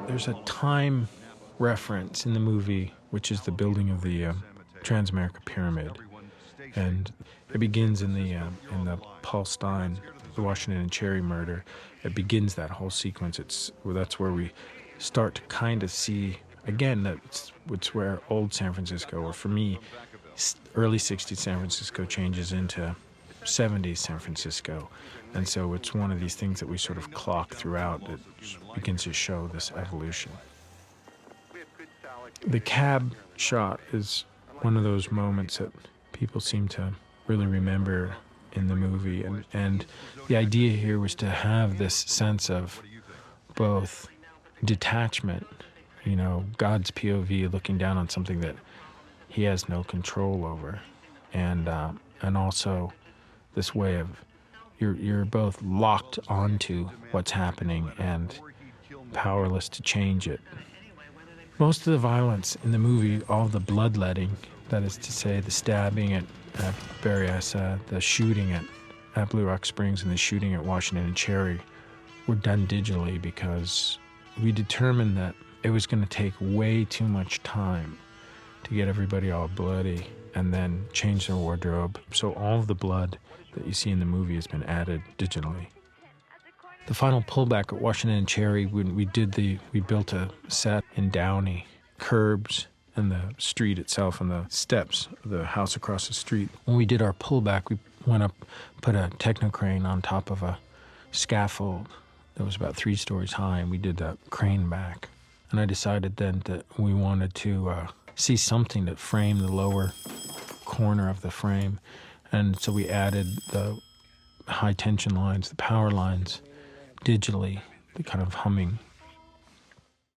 There's a time reference in the movie, which is the building of the Transamerica Pyramid, and it begins in the Paul Stein, the Washington and Cherry murder. It begins that whole sequence. That's where we start to kind of see again that it's where old San Francisco, or for me, early '60s San Francisco changes into '70s San Francisco, and so it's one of these things that we sort of clock throughout that begins to show this evolution. The cab shot is one of those moments that people seem to really remember in the movie, and the idea here was to have this sense of both detachment, God's POV looking down on something that he has no control over, and also this way of you're both locked onto what's happening and powerless to change it. Most of the violence in the movie, all the bloodletting, that is to say the stabbing at Berryessa, the shooting at Blue Rock Springs, and the shooting at Washington and Cherry, were done digitally because we determined that it was going to take way too much time to get everybody all bloody and then change their wardrobe. So all of the blood that you see in the movie has been added digitally. The final pullback at Washington and Cherry, when we built a set in Downey, curbs and the street itself and the steps of the house across the street. When we did our pullback, we went up, put a techno crane on top of a scaffold that was about 3 stories high, and we did that crane back. And I decided then that we wanted to see something that framed the lower corner of the frame. And so we added the high tension lines, the power lines, digitally, the kind of humming